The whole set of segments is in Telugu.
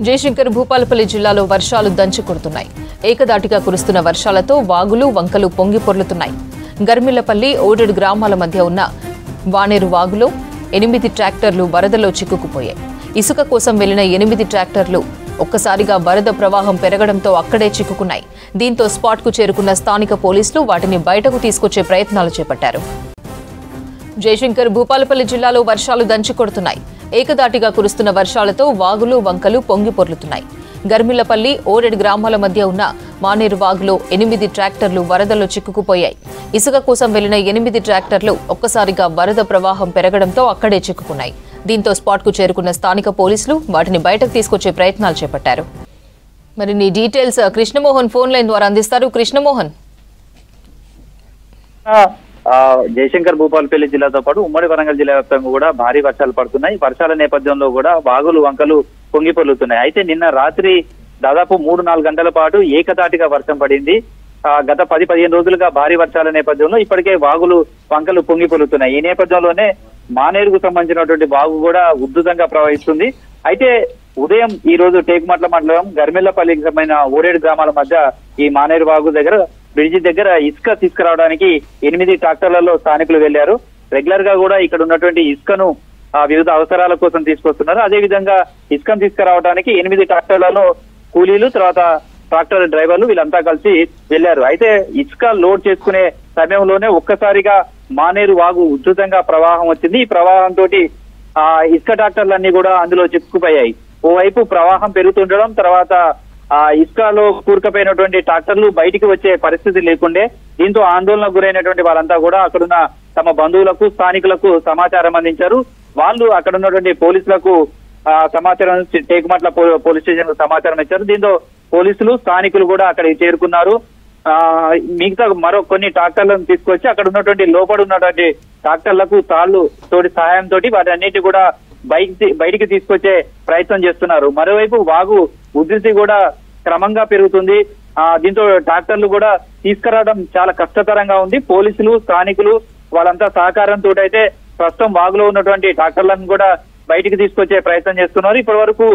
జయశంకర్ భూపాలపల్లి జిల్లాలో వర్షాలు దంచి కొడుతున్నాయి. ఏకదాటిగా కురుస్తున్న వర్షాలతో వాగులు వంకలు పొంగి పొర్లుతున్నాయి. గర్మిళ్లపల్లి ఓడెడు గ్రామాల మధ్య ఉన్న వానేరు వాగులో 8 ట్రాక్టర్లు వరదలో చిక్కుకుపోయాయి. ఇసుక కోసం వెళ్లిన 8 ట్రాక్టర్లు ఒక్కసారిగా వరద ప్రవాహం పెరగడంతో అక్కడే చిక్కుకున్నాయి. దీంతో స్పాట్కు చేరుకున్న స్థానిక పోలీసులు వాటిని బయటకు తీసుకొచ్చే ప్రయత్నాలు చేపట్టారు. జయశంకర్ భూపాలపల్లి జిల్లాలో వర్షాలు దంచి కొడుతున్నాయి. ఏకదాటిగా కురుస్తున్న వర్షాలతో వాగులు వంకలు పొంగి పొర్లుతున్నాయి. గర్మిళ్లపల్లి ఓడెడు గ్రామాల మధ్య ఉన్న మానేరు వాగులో 8 ట్రాక్టర్లు వరదలో చిక్కుకుపోయాయి. ఇసుక కోసం వెళ్లిన 8 ట్రాక్టర్లు ఒక్కసారిగా వరద ప్రవాహం పెరగడంతో అక్కడే చిక్కుకున్నాయి. దీంతో స్పాట్కు చేరుకున్న స్థానిక పోలీసులు వాటిని బయటకు తీసుకొచ్చే ప్రయత్నాలు చేపట్టారు. మరిన్ని డీటెయిల్స్ కృష్ణమోహన్ ఫోన్ లైన్ ద్వారా అందిస్తారు. కృష్ణమోహన్, జయశంకర్ భూపాలపల్లి జిల్లాతో పాటు ఉమ్మడి వరంగల్ జిల్లా వ్యాప్తంగా కూడా భారీ వర్షాలు పడుతున్నాయి. వర్షాల నేపథ్యంలో కూడా వాగులు వంకలు పొంగి పొర్లుతున్నాయి. అయితే నిన్న రాత్రి దాదాపు 3-4 గంటల పాటు ఏకతాటిగా వర్షం పడింది. గత 10-15 రోజులుగా భారీ వర్షాల నేపథ్యంలో ఇప్పటికే వాగులు వంకలు పొంగి పొర్లుతున్నాయి. ఈ నేపథ్యంలోనే మానేరుకు సంబంధించినటువంటి వాగు కూడా ఉధృతంగా ప్రవహిస్తుంది. అయితే ఉదయం ఈ రోజు టేకుమట్ల మండలం గర్మిళ్లపల్లికి సంబంధించిన ఓడేడు గ్రామాల మధ్య ఈ మానేరు వాగు దగ్గర బ్రిడ్జి దగ్గర ఇసుక తీసుకురావడానికి 8 ట్రాక్టర్లలో స్థానికులు వెళ్లారు. రెగ్యులర్ గా కూడా ఇక్కడ ఉన్నటువంటి ఇసుకను వివిధ అవసరాల కోసం తీసుకొస్తున్నారు. అదే విధంగా ఇసుకను తీసుకురావడానికి 8 ట్రాక్టర్లలో కూలీలు, తర్వాత ట్రాక్టర్ డ్రైవర్లు వీళ్ళంతా కలిసి వెళ్లారు. అయితే ఇసుక లోడ్ చేసుకునే సమయంలోనే ఒక్కసారిగా మానేరు వాగు ఉధృతంగా ప్రవాహం వచ్చింది. ఈ ప్రవాహంతో ఇసుక ట్రాక్టర్లన్నీ కూడా అందులో చిక్కుకుపోయాయి. ఓవైపు ప్రవాహం పెరుగుతుండడం, తర్వాత ఇసుకలో కూరుకుపోయినటువంటి ట్రాక్టర్లు బయటికి వచ్చే పరిస్థితి లేకుండే. దీంతో ఆందోళనకు గురైనటువంటి వాళ్ళంతా కూడా అక్కడున్న తమ బంధువులకు, స్థానికులకు సమాచారం అందించారు. వాళ్ళు అక్కడ ఉన్నటువంటి పోలీసులకు సమాచారం, టేకుమట్ల పోలీస్ స్టేషన్ కు సమాచారం ఇచ్చారు. దీంతో పోలీసులు, స్థానికులు కూడా అక్కడికి చేరుకున్నారు. మిగతా మరో కొన్ని ట్రాక్టర్లను తీసుకొచ్చి అక్కడ ఉన్నటువంటి లోపల ఉన్నటువంటి ట్రాక్టర్లకు తాళ్లు తోటి సహాయంతో వాటి అన్నిటి కూడా బయటికి తీసుకొచ్చే ప్రయత్నం చేస్తున్నారు. మరోవైపు వాగు ఉధృతి కూడా క్రమంగా పెరుగుతుంది. దీంతో ట్రాక్టర్లు కూడా తీసుకురావడం చాలా కష్టతరంగా ఉంది. పోలీసులు, స్థానికులు వాళ్ళంతా సహకారంతో అయితే ప్రస్తుతం వాగులో ఉన్నటువంటి ట్రాక్టర్లను కూడా బయటికి తీసుకొచ్చే ప్రయత్నం చేస్తున్నారు. ఇప్పటి వరకు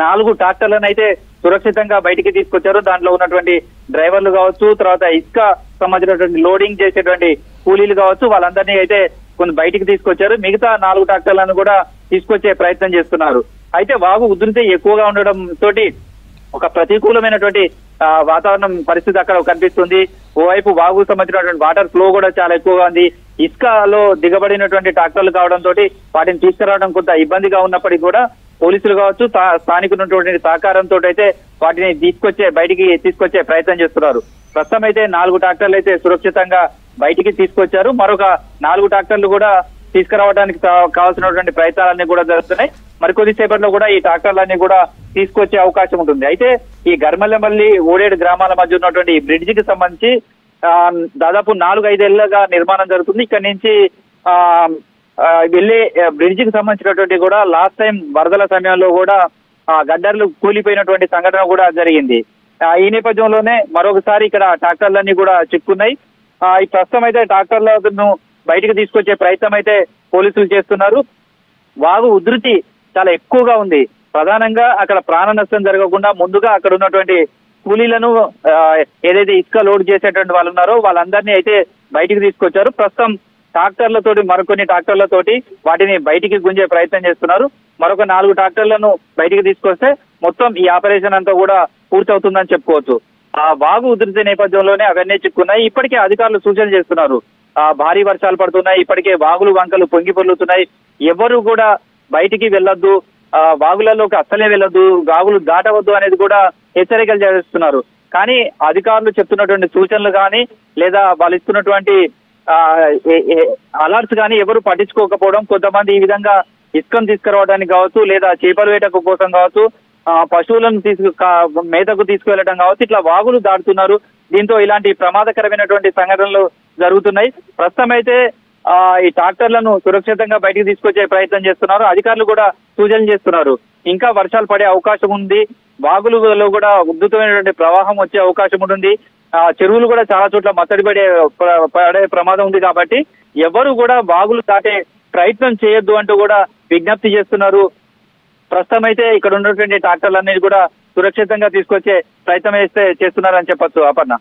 4 ట్రాక్టర్లను అయితే సురక్షితంగా బయటికి తీసుకొచ్చారు. దాంట్లో ఉన్నటువంటి డ్రైవర్లు కావచ్చు, తర్వాత ఇసుక సంబంధించినటువంటి లోడింగ్ చేసేటువంటి కూలీలు కావచ్చు, వాళ్ళందరినీ అయితే కొన్ని బయటికి తీసుకొచ్చారు. మిగతా 4 ట్రాక్టర్లను కూడా తీసుకొచ్చే ప్రయత్నం చేస్తున్నారు. అయితే వాగు ఉధృతి ఎక్కువగా ఉండడం తోటి ఒక ప్రతికూలమైనటువంటి వాతావరణం పరిస్థితి అక్కడ కనిపిస్తుంది. ఓవైపు వాగు సంబంధించినటువంటి వాటర్ ఫ్లో కూడా చాలా ఎక్కువగా ఉంది. ఇసుకలో దిగబడినటువంటి ట్రాక్టర్లు కావడంతో వాటిని తీసుకురావడం కొంత ఇబ్బందిగా ఉన్నప్పటికీ కూడా పోలీసులు కావచ్చు, స్థానికున్నటువంటి సహకారంతో అయితే వాటిని బయటికి తీసుకొచ్చే ప్రయత్నం చేస్తున్నారు. ప్రస్తుతం అయితే 4 ట్రాక్టర్లు అయితే సురక్షితంగా బయటికి తీసుకొచ్చారు. మరొక 4 ట్రాక్టర్లు కూడా తీసుకురావడానికి కావాల్సినటువంటి ప్రయత్నాలన్నీ కూడా జరుగుతున్నాయి. మరికొద్దిసేపట్లో కూడా ఈ ట్రాక్టర్లన్నీ కూడా తీసుకొచ్చే అవకాశం ఉంటుంది. అయితే ఈ గర్మల్లమల్లి ఓడేడు గ్రామాల మధ్య ఉన్నటువంటి ఈ బ్రిడ్జికి సంబంధించి దాదాపు 4-5 ఏళ్లుగా నిర్మాణం జరుగుతుంది. ఇక్కడ నుంచి వెళ్లే బ్రిడ్జికి సంబంధించినటువంటి కూడా లాస్ట్ టైం వరదల సమయంలో కూడా గడ్డర్లు కూలిపోయినటువంటి సంఘటన కూడా జరిగింది. ఈ నేపథ్యంలోనే మరొకసారి ఇక్కడ ట్రాక్టర్లన్నీ కూడా చిక్కున్నాయి. ఈ ప్రస్తుతం అయితే ట్రాక్టర్లను బయటకు తీసుకొచ్చే ప్రయత్నం అయితే పోలీసులు చేస్తున్నారు. వాగు ఉధృతి చాలా ఎక్కువగా ఉంది. ప్రధానంగా అక్కడ ప్రాణ నష్టం జరగకుండా ముందుగా అక్కడ ఉన్నటువంటి కూలీలను, ఏదైతే ఇసుక లోడ్ చేసేటువంటి వాళ్ళు ఉన్నారో వాళ్ళందరినీ అయితే బయటికి తీసుకొచ్చారు. ప్రస్తుతం ట్రాక్టర్లతోటి, మరికొన్ని ట్రాక్టర్లతోటి వాటిని బయటికి గుంజే ప్రయత్నం చేస్తున్నారు. మరొక 4 ట్రాక్టర్లను బయటికి తీసుకొస్తే మొత్తం ఈ ఆపరేషన్ అంతా కూడా పూర్తవుతుందని చెప్పుకోవచ్చు. వాగు ఉధృతి నేపథ్యంలోనే అవన్నీ చిక్కున్నాయి. ఇప్పటికే అధికారులు సూచనలు చేస్తున్నారు. భారీ వర్షాలు పడుతున్నాయి, ఇప్పటికే వాగులు వంకలు పొంగి పొర్లుతున్నాయి, ఎవరు కూడా బయటికి వెళ్ళొద్దు, వాగులలోకి అస్సలే వెళ్ళొద్దు, వాగులు దాటవద్దు అనేది కూడా హెచ్చరికలు చేస్తున్నారు. కానీ అధికారులు చెప్తున్నటువంటి సూచనలు కానీ లేదా వాళ్ళు ఇస్తున్నటువంటి అలర్ట్స్ కానీ ఎవరు పట్టించుకోకపోవడం, కొంతమంది ఈ విధంగా ఇసుకను తీసుకురావడానికి కావచ్చు, లేదా చేపల వేటకు కోసం కావచ్చు, పశువులను మేతకు తీసుకువెళ్ళడం కావచ్చు, ఇట్లా వాగులు దాటుతున్నారు. దీంతో ఇలాంటి ప్రమాదకరమైనటువంటి సంఘటనలు జరుగుతున్నాయి. ప్రస్తుతం అయితే ఈ ట్రాక్టర్లను సురక్షితంగా బయటికి తీసుకొచ్చే ప్రయత్నం చేస్తున్నారు. అధికారులు కూడా సూచనలు చేస్తున్నారు. ఇంకా వర్షాలు పడే అవకాశం ఉంది. వాగులలో కూడా ఉధృతమైనటువంటి ప్రవాహం వచ్చే అవకాశం ఉంటుంది. చెరువులు కూడా చాలా చోట్ల మత్తడి పడే ప్రమాదం ఉంది. కాబట్టి ఎవరు కూడా వాగులు దాటే ప్రయత్నం చేయొద్దు అంటూ కూడా విజ్ఞప్తి చేస్తున్నారు. ప్రస్తుతం అయితే ఇక్కడ ఉన్నటువంటి ట్రాక్టర్లన్నీ కూడా సురక్షితంగా తీసుకొచ్చే ప్రయత్నం చేస్తున్నారని చెప్పొచ్చు అపర్ణ.